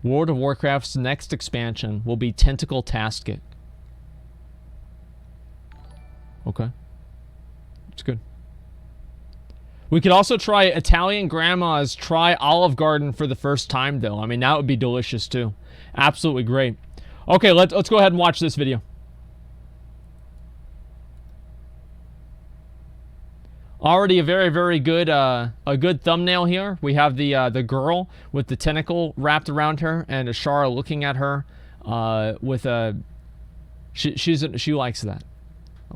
World of Warcraft's next expansion will be Tentacle-Tastic. Okay. It's good. We could also try Italian Grandma's try Olive Garden for the first time, though. I mean, that would be delicious, too. Absolutely great. Okay, let's go ahead and watch this video. Already a very, very good, a good thumbnail here. We have the girl with the tentacle wrapped around her, and Ashara looking at her, with a. She likes that.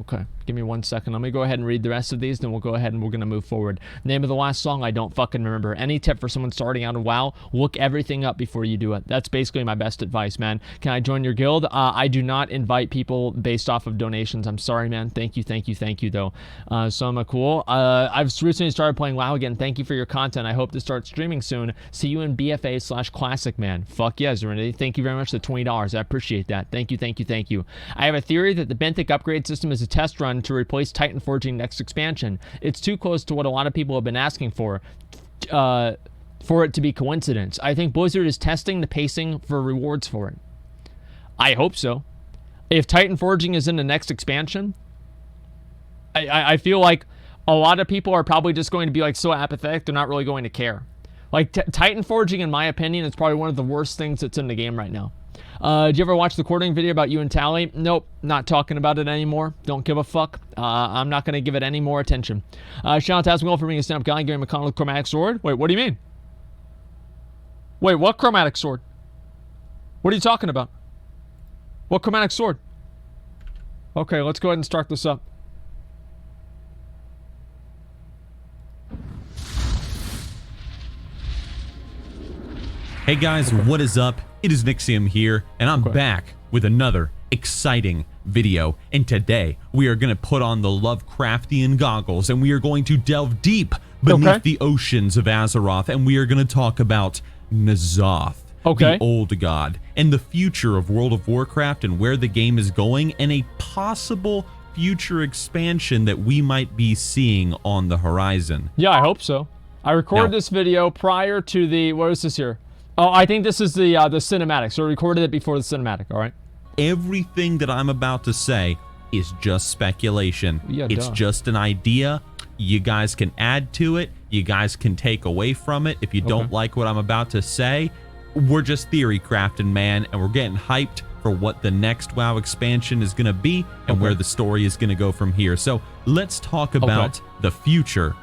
Okay, give me 1 second. Let me go ahead and read the rest of these, then we'll go ahead and we're going to move forward. Name of the last song, I don't fucking remember. Any tip for someone starting out in WoW? Look everything up before you do it. That's basically my best advice, man. Can I join your guild? I do not invite people based off of donations. I'm sorry, man. Thank you, though. So cool. I've recently started playing WoW again. Thank you for your content. I hope to start streaming soon. See you in BFA/Classic, man. Fuck yeah, Serenity. Thank you very much for the $20. I appreciate that. Thank you. I have a theory that the benthic upgrade system is a test run to replace Titan Forging next expansion. It's too close to what a lot of people have been asking for it to be coincidence. I think Blizzard is testing the pacing for rewards for it. I hope so. If Titan Forging is in the next expansion, I feel like a lot of people are probably just going to be like so apathetic, they're not really going to care. Like Titan Forging, in my opinion, is probably one of the worst things that's in the game right now. Did you ever watch the recording video about you and Tally? Nope, not talking about it anymore. Don't give a fuck. I'm not going to give it any more attention. Shout out to Asmongold for being a snap guy, Gary McConnell chromatic sword. Wait, what do you mean? Wait, what chromatic sword? What are you talking about? What chromatic sword? Okay, let's go ahead and start this up. Hey guys, what is up? It is Nixxiom here, and I'm back with another exciting video. And today, we are going to put on the Lovecraftian goggles, and we are going to delve deep beneath the oceans of Azeroth, and we are going to talk about N'Zoth, the old god, and the future of World of Warcraft and where the game is going, and a possible future expansion that we might be seeing on the horizon. Yeah, I hope so. I recorded this video prior to the, what is this here? Oh, I think this is the cinematic. So I recorded it before the cinematic, all right? Everything that I'm about to say is just speculation. Yeah, it's just an idea. You guys can add to it. You guys can take away from it. If you don't like what I'm about to say, we're just theory crafting, man, and we're getting hyped for what the next WoW expansion is going to be and where the story is going to go from here. So let's talk about the future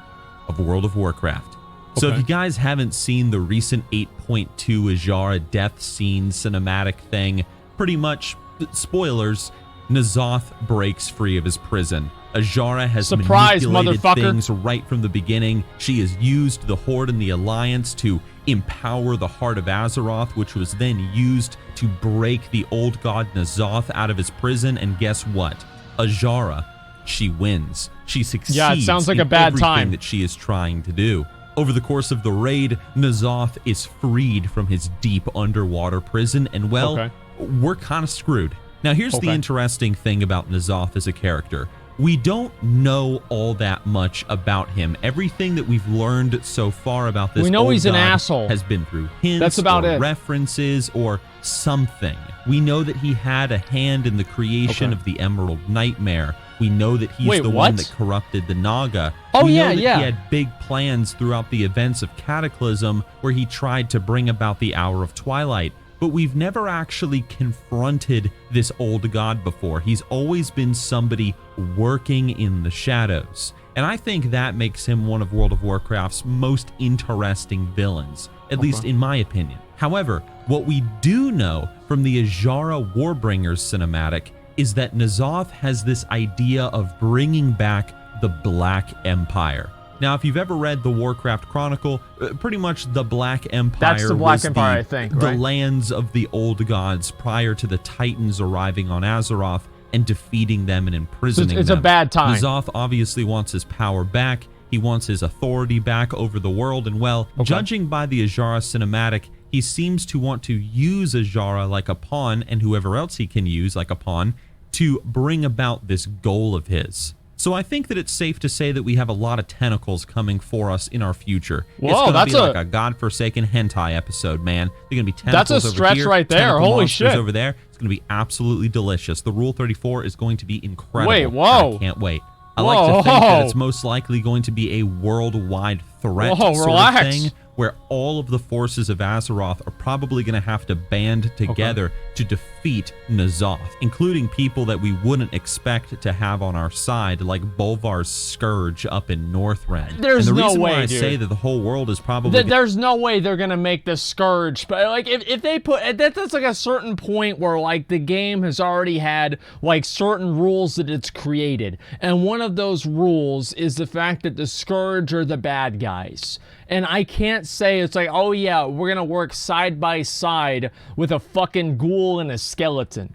of World of Warcraft. So if you guys haven't seen the recent 8.2 Azshara death scene cinematic thing, pretty much, spoilers, N'Zoth breaks free of his prison. Azshara has manipulated things right from the beginning. She has used the Horde and the Alliance to empower the heart of Azeroth, which was then used to break the old god N'Zoth out of his prison. And guess what? Azshara, she wins. She succeeds. Yeah, it sounds like a bad time that she is trying to do. Over the course of the raid, N'Zoth is freed from his deep underwater prison, and well, we're kind of screwed. Now, here's the interesting thing about N'Zoth as a character. We don't know all that much about him. Everything that we've learned so far about this he's an asshole has been through hints or references or something. We know that he had a hand in the creation of the Emerald Nightmare. We know that he's the one that corrupted the Naga. We know that he had big plans throughout the events of Cataclysm where he tried to bring about the Hour of Twilight. But we've never actually confronted this old god before. He's always been somebody working in the shadows. And I think that makes him one of World of Warcraft's most interesting villains, at least in my opinion. However, what we do know from the Azshara Warbringers cinematic is that N'Zoth has this idea of bringing back the Black Empire. Now, if you've ever read the Warcraft Chronicle, pretty much the Black Empire the lands of the old gods prior to the Titans arriving on Azeroth and defeating them and imprisoning them. It's a bad time. N'Zoth obviously wants his power back. He wants his authority back over the world. And well, judging by the Azshara cinematic, he seems to want to use Azshara like a pawn, and whoever else he can use like a pawn, to bring about this goal of his. So I think that it's safe to say that we have a lot of tentacles coming for us in our future. Whoa, it's gonna that's be like a godforsaken hentai episode, man. They're gonna be tentacles that's a stretch over here, right there. tentacle Holy monsters shit. over there. It's gonna be absolutely delicious. The Rule 34 is going to be incredible. Wait, whoa. I can't wait. I like to think that it's most likely going to be a worldwide threat sort of thing, where all of the forces of Azeroth are probably going to have to band together to defeat N'Zoth, including people that we wouldn't expect to have on our side, like Bolvar's Scourge up in Northrend. There's and the no reason way, why I dude. say that the whole world is probably... There's no way they're going to make the Scourge. But, like, if they put... That's, like, a certain point where, like, the game has already had, like, certain rules that it's created. And one of those rules is the fact that the Scourge are the bad guys. And I can't say it's like, oh yeah, we're gonna work side by side with a fucking ghoul and a skeleton.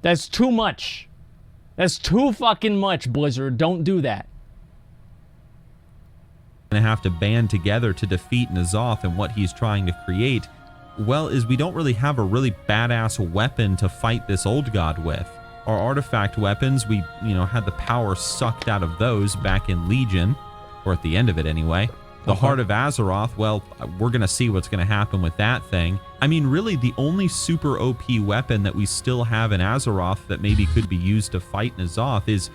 That's too much. That's too fucking much, Blizzard. Don't do that. Gonna have to band together to defeat N'Zoth and what he's trying to create, well, is we don't really have a really badass weapon to fight this old god with. Our artifact weapons, we, had the power sucked out of those back in Legion, or at the end of it anyway. The Heart of Azeroth, well, we're going to see what's going to happen with that thing. I mean, really, the only super OP weapon that we still have in Azeroth that maybe could be used to fight N'Zoth is,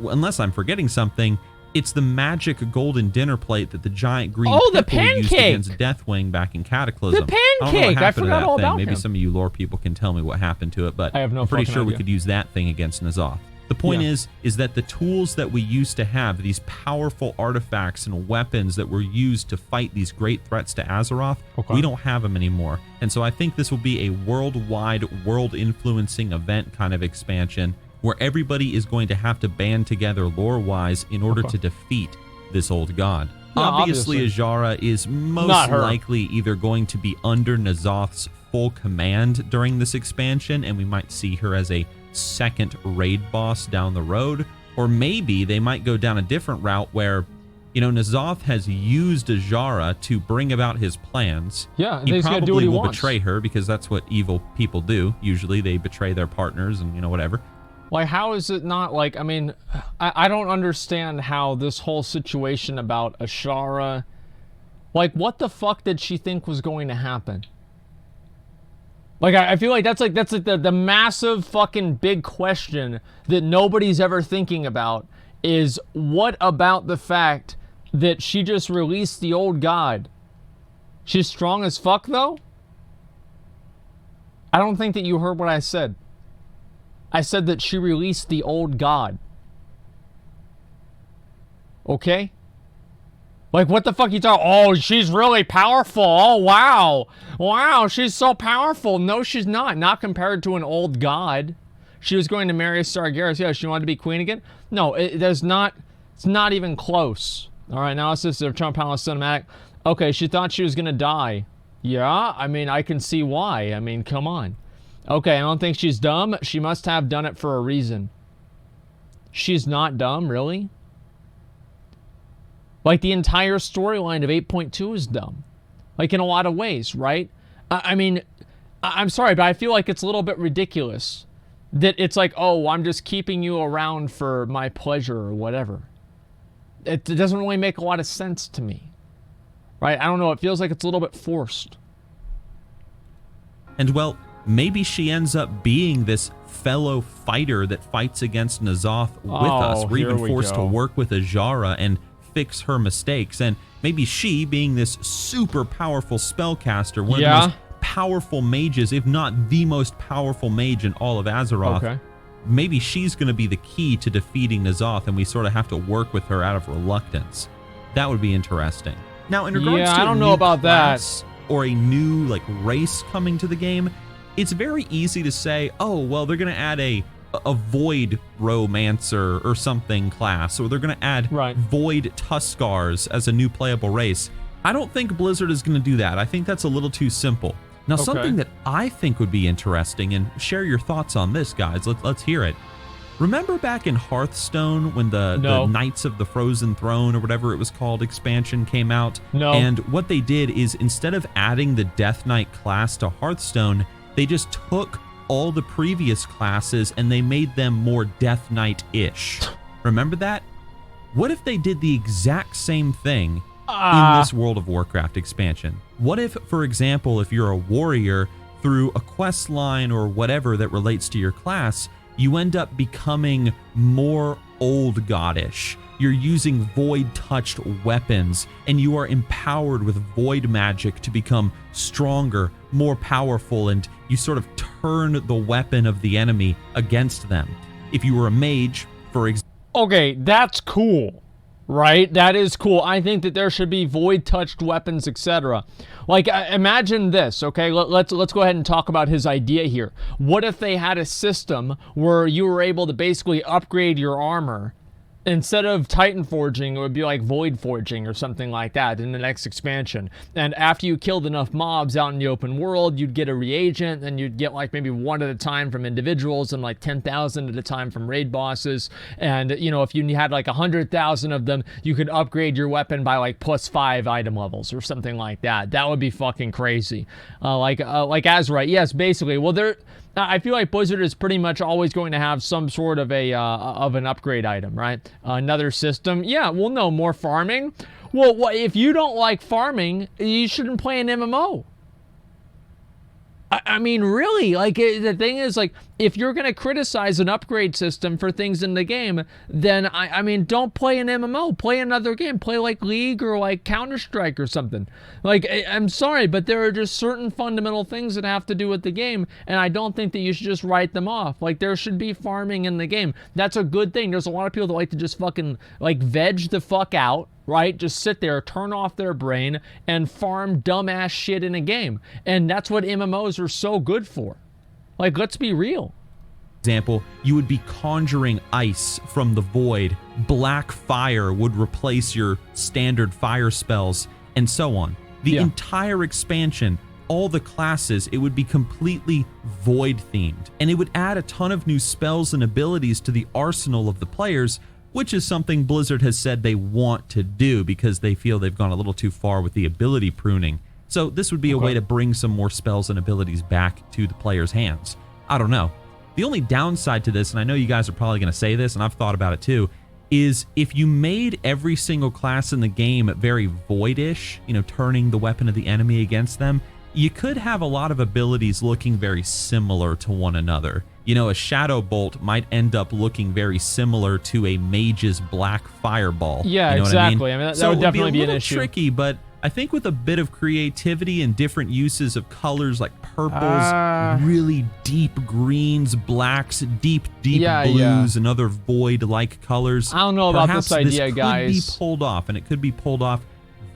unless I'm forgetting something, it's the magic golden dinner plate that the giant green people used against Deathwing back in Cataclysm. The pancake! I forgot all about Maybe him. some of you lore people can tell me what happened to it, but I have no I'm pretty fucking sure we idea. could use that thing against N'Zoth. The point is that the tools that we used to have, these powerful artifacts and weapons that were used to fight these great threats to Azeroth, we don't have them anymore. And so I think this will be a worldwide, world-influencing event kind of expansion where everybody is going to have to band together lore-wise in order to defeat this old god. Yeah, obviously, Azshara is most likely either going to be under N'Zoth's full command during this expansion, and we might see her as a second raid boss down the road, or maybe they might go down a different route where, N'Zoth has used Azshara to bring about his plans. Yeah, he he's probably gonna do what he will wants. betray her because that's what evil people do. Usually they betray their partners and whatever. Like, how is it not, like, I mean, I don't understand how this whole situation about Azshara, like, what the fuck did she think was going to happen? Like, I feel like that's like the massive fucking big question that nobody's ever thinking about is, what about the fact that she just released the old god? She's strong as fuck, though? I don't think that you heard what I said. I said that she released the old god. Okay? Like, what the fuck you talking? Oh, she's really powerful. Oh, wow. Wow, she's so powerful. No, she's not. Not compared to an old god. She was going to marry Sargeras. Yeah, she wanted to be queen again. No, it's not even close. All right, now it's just a Trump Palace cinematic. Okay, she thought she was going to die. Yeah, I mean, I can see why. I mean, come on. Okay, I don't think she's dumb. She must have done it for a reason. She's not dumb, really? Like, the entire storyline of 8.2 is dumb. Like, in a lot of ways, right? I mean, I'm sorry, but I feel like it's a little bit ridiculous. That it's like, oh, I'm just keeping you around for my pleasure or whatever. It doesn't really make a lot of sense to me. Right? I don't know, it feels like it's a little bit forced. And, well, maybe she ends up being this fellow fighter that fights against N'Zoth with us. We're even forced to work with Azshara and fix her mistakes, and maybe she, being this super powerful spellcaster, one of the most powerful mages, if not the most powerful mage in all of Azeroth, maybe she's going to be the key to defeating N'Zoth, and we sort of have to work with her out of reluctance. That would be interesting. Now, in regards to I don't know about that, or a new race coming to the game, it's very easy to say, oh, well, they're going to add a Void Romancer or something class, or they're going to add Void Tuskars as a new playable race. I don't think Blizzard is going to do that. I think that's a little too simple. Now, something that I think would be interesting, and share your thoughts on this, guys. Let's hear it. Remember back in Hearthstone when the Knights of the Frozen Throne, or whatever it was called, expansion came out? And what they did is, instead of adding the Death Knight class to Hearthstone, they just took all the previous classes and they made them more Death Knight-ish. Remember that? What if they did the exact same thing in this World of Warcraft expansion? What if, for example, if you're a warrior, through a quest line or whatever that relates to your class, you end up becoming more old goddish. You're using void-touched weapons, and you are empowered with void magic to become stronger, more powerful, and you sort of turn the weapon of the enemy against them. If you were a mage, for example... Okay, that's cool, right? That is cool. I think that there should be void-touched weapons, etc. Like, imagine this, okay? Let's go ahead and talk about his idea here. What if they had a system where you were able to basically upgrade your armor? Instead of Titan forging, it would be like void forging or something like that in the next expansion. And after you killed enough mobs out in the open world, you'd get a reagent, and you'd get like maybe one at a time from individuals and like 10,000 at a time from raid bosses. And, you know, if you had like 100,000 of them, you could upgrade your weapon by like +5 item levels or something like that. That would be fucking crazy. Like Azurite, yes, basically. Well, I feel like Blizzard is pretty much always going to have some sort of an upgrade item, right? Another system. Yeah, well, no, more farming. Well, if you don't like farming, you shouldn't play an MMO. I mean, really, like, the thing is, like, if you're going to criticize an upgrade system for things in the game, then, I mean, don't play an MMO. Play another game. Play, like, League or, like, Counter-Strike or something. Like, I'm sorry, but there are just certain fundamental things that have to do with the game, and I don't think that you should just write them off. Like, there should be farming in the game. That's a good thing. There's a lot of people that like to just fucking, like, veg the fuck out, right? Just sit there, turn off their brain, and farm dumbass shit in a game. And that's what MMOs are so good for. Like, let's be real. Example, you would be conjuring ice from the void. Black fire would replace your standard fire spells, and so on. The entire expansion, all the classes, it would be completely void themed. And it would add a ton of new spells and abilities to the arsenal of the players, which is something Blizzard has said they want to do because they feel they've gone a little too far with the ability pruning. So this would be a way to bring some more spells and abilities back to the players' hands. I don't know. The only downside to this, and I know you guys are probably going to say this, and I've thought about it too, is if you made every single class in the game very voidish, you know, turning the weapon of the enemy against them, you could have a lot of abilities looking very similar to one another. You know, a Shadow Bolt might end up looking very similar to a mage's black fireball. Yeah, you know exactly. What I mean? I mean, that would definitely be an issue. Tricky, but I think with a bit of creativity and different uses of colors like purples, really deep greens, blacks, deep blues, and other void-like colors. I don't know about this idea, guys. This could be pulled off, and it could be pulled off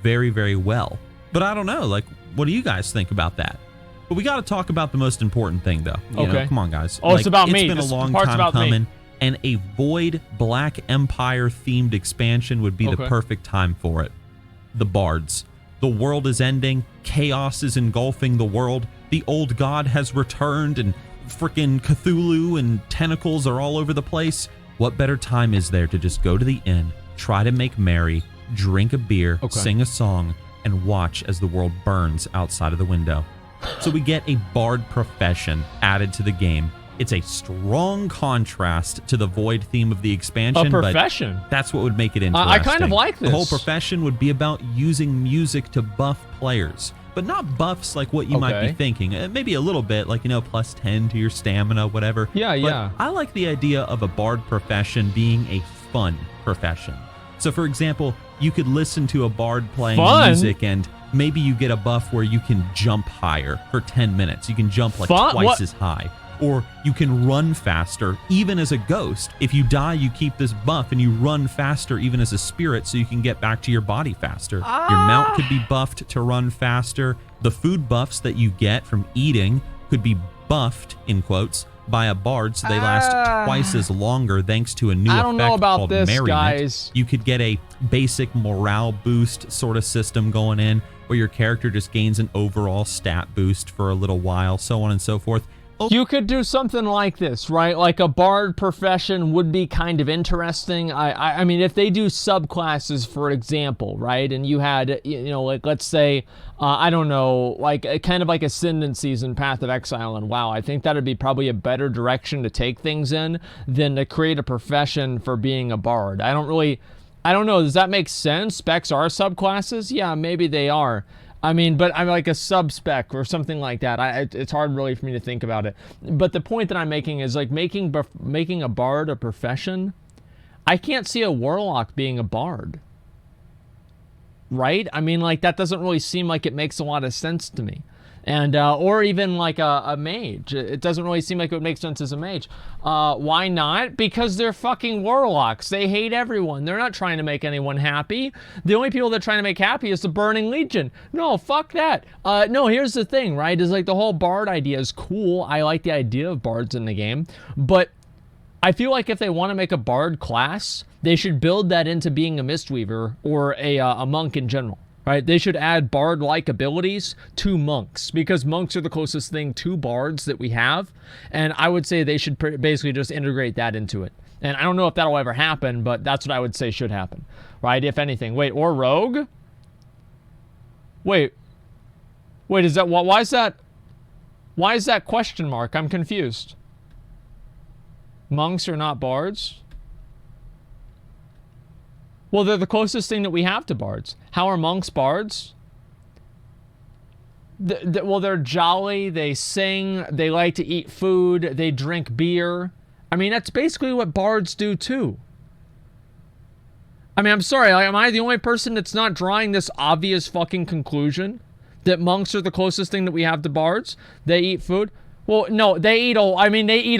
very, very well. But I don't know. Like, what do you guys think about that? But we got to talk about the most important thing, though. You know, come on, guys. Oh, it's about me. It's been a long time coming, and a Void Black Empire-themed expansion would be the perfect time for it. The Bards. The world is ending. Chaos is engulfing the world. The old god has returned, and frickin' Cthulhu and tentacles are all over the place. What better time is there to just go to the inn, try to make merry, drink a beer, sing a song, and watch as the world burns outside of the window? So we get a bard profession added to the game. It's a strong contrast to the void theme of the expansion. A profession? But that's what would make it interesting. I kind of like this. The whole profession would be about using music to buff players. But not buffs like what you might be thinking. Maybe a little bit, like, you know, +10 to your stamina, whatever. Yeah. I like the idea of a bard profession being a fun profession. So, for example, you could listen to a bard playing music, and maybe you get a buff where you can jump higher for 10 minutes. You can jump like twice as high. Or you can run faster, even as a ghost. If you die, you keep this buff, and you run faster, even as a spirit, so you can get back to your body faster. Your mount could be buffed to run faster. The food buffs that you get from eating could be buffed, in quotes, by a bard, so they last twice as longer thanks to a new effect called Merriment. Guys. You could get a basic morale boost sort of system going in, where your character just gains an overall stat boost for a little while, so on and so forth. You could do something like this, right? Like a bard profession would be kind of interesting. I mean, if they do subclasses, for example, right? And you had, you know, like, let's say, I don't know, like kind of like Ascendancies in Path of Exile and WoW. I think that would be probably a better direction to take things in than to create a profession for being a bard. I don't know. Does that make sense? Specs are subclasses? Yeah, maybe they are. I mean, but I'm like a sub-spec or something like that. It's hard really for me to think about it. But the point that I'm making is like making a bard a profession. I can't see a warlock being a bard. Right? I mean, like that doesn't really seem like it makes a lot of sense to me. And, or even like a mage. It doesn't really seem like it would make sense as a mage. Why not? Because they're fucking warlocks. They hate everyone. They're not trying to make anyone happy. The only people they're trying to make happy is the Burning Legion. No, fuck that. No, here's the thing, right? Is like the whole bard idea is cool. I like the idea of bards in the game. But I feel like if they want to make a bard class, they should build that into being a Mistweaver or a monk in general. Right, they should add bard-like abilities to monks because monks are the closest thing to bards that we have, and I would say they should basically just integrate that into it. And I don't know if that'll ever happen, but that's what I would say should happen, right? If anything, wait, or rogue? Wait, is that why is that? Why is that question mark? I'm confused. Monks are not bards. Well, they're the closest thing that we have to bards. How are monks bards? Well, they're jolly, they sing, they like to eat food, they drink beer. I mean, that's basically what bards do too. I mean, I'm sorry, am I the only person that's not drawing this obvious fucking conclusion? That monks are the closest thing that we have to bards? They eat food? Well, no, they eat a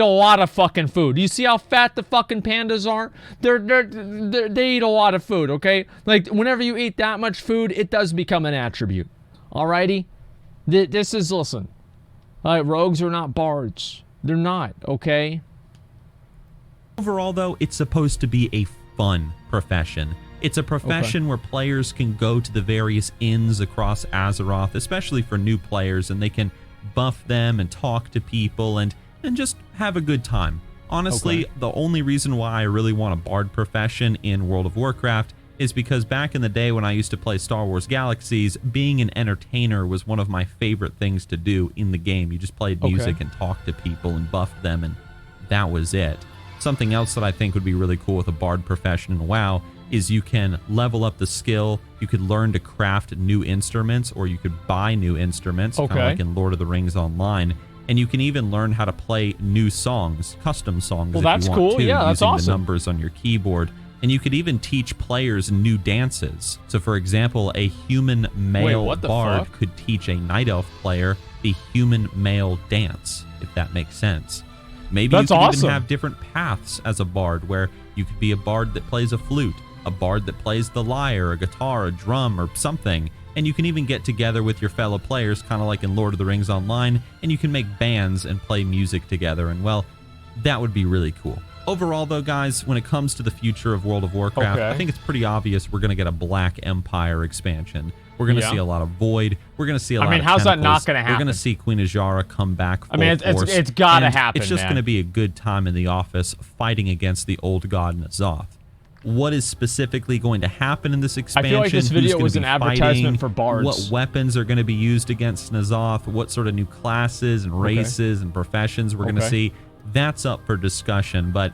lot of fucking food. You see how fat the fucking pandas are? They eat a lot of food, okay? Like, whenever you eat that much food, it does become an attribute. Alrighty? Listen. Rogues are not bards. They're not, okay? Overall, though, it's supposed to be a fun profession. It's a profession where players can go to the various inns across Azeroth, especially for new players, and they can buff them and talk to people and just have a good time. Honestly, the only reason why I really want a bard profession in World of Warcraft is because back in the day when I used to play Star Wars Galaxies, being an entertainer was one of my favorite things to do in the game. You just played music and talked to people and buffed them, and that was it. Something else that I think would be really cool with a bard profession in WoW is you can level up the skill, you could learn to craft new instruments, or you could buy new instruments, kind of like in Lord of the Rings Online, and you can even learn how to play new songs, custom songs if you want to, using the numbers on your keyboard. And you could even teach players new dances. So for example, a human male bard could teach a night elf player the human male dance, if that makes sense. Maybe you could even have different paths as a bard, where you could be a bard that plays a flute, a bard that plays the lyre, a guitar, a drum, or something. And you can even get together with your fellow players, kind of like in Lord of the Rings Online, and you can make bands and play music together. And well, that would be really cool. Overall, though, guys, when it comes to the future of World of Warcraft, I think it's pretty obvious we're going to get a Black Empire expansion. We're going to see a lot of Void. We're going to see a lot of Tentacles. how's that not going to happen? We're going to see Queen Azshara come back full force. It's got to happen, It's just going to be a good time in the office fighting against the old god N'Zoth. What is specifically going to happen in this expansion? I feel like this video was an advertisement for bards. What weapons are going to be used against N'Zoth? What sort of new classes and races and professions we're going to see? That's up for discussion. But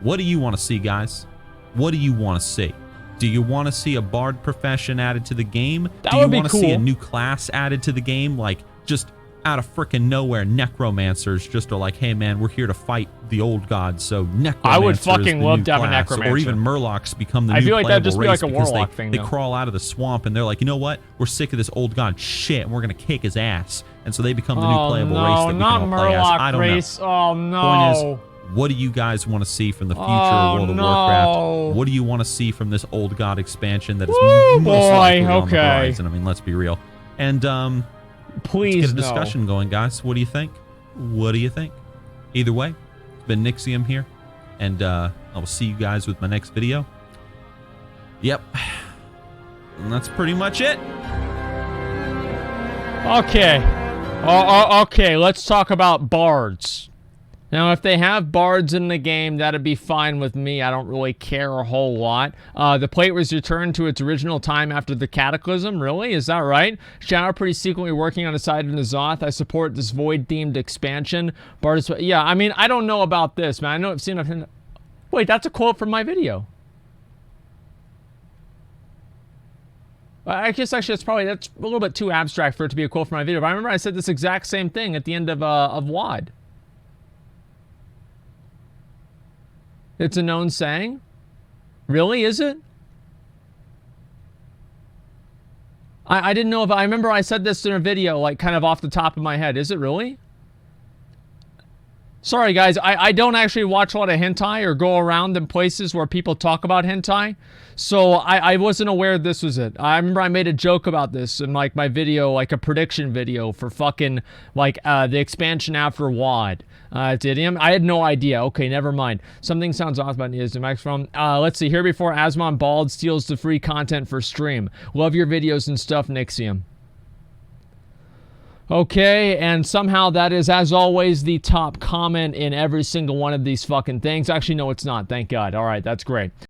what do you want to see, guys? What do you want to see? Do you want to see a bard profession added to the game? Do you want to see a new class added to the game? Like, just out of frickin' nowhere, necromancers just are like, hey man, we're here to fight the old gods, so necromancer I would fucking love to have a necromancer. Or even murlocs become the new playable race. I feel like that'd just be like a warlock thing. They crawl out of the swamp and they're like, you know what? We're sick of this old god shit, and we're gonna kick his ass. And so they become the new playable race that we can all play as. I don't know. Oh no. Point is, what do you guys want to see from the future of World of Warcraft? What do you want to see from this old god expansion that is most likely on the horizon? I mean, let's be real. And please, let's get a discussion going, guys. What do you think? What do you think? Either way, it's been Nixxiom here, and I will see you guys with my next video. Yep. And that's pretty much it. Okay. Okay, let's talk about bards. Now, if they have bards in the game, that'd be fine with me. I don't really care a whole lot. The plate was returned to its original time after the Cataclysm. Really? Is that right? Shadow pretty secretly working on the side of N'Zoth. I support this void-themed expansion. Bards... Yeah, I mean, I don't know about this, man. I know I've seen... Wait, that's a quote from my video. I guess actually that's a little bit too abstract for it to be a quote from my video. But I remember I said this exact same thing at the end of WAD. It's a known saying? Really, is it? I didn't know if... I remember I said this in a video, like, kind of off the top of my head. Is it really? Sorry, guys. I don't actually watch a lot of hentai or go around in places where people talk about hentai. So I wasn't aware this was it. I remember I made a joke about this in, like, my video, like a prediction video for fucking, like, the expansion after WAD. Idiom. I had no idea. Okay, never mind. Something sounds off about Nixxiom Max from. Let's see. Here before Asmongold steals the free content for stream. Love your videos and stuff, Nixxiom. Okay, and somehow that is, as always, the top comment in every single one of these fucking things. Actually, no, it's not. Thank God. All right, that's great.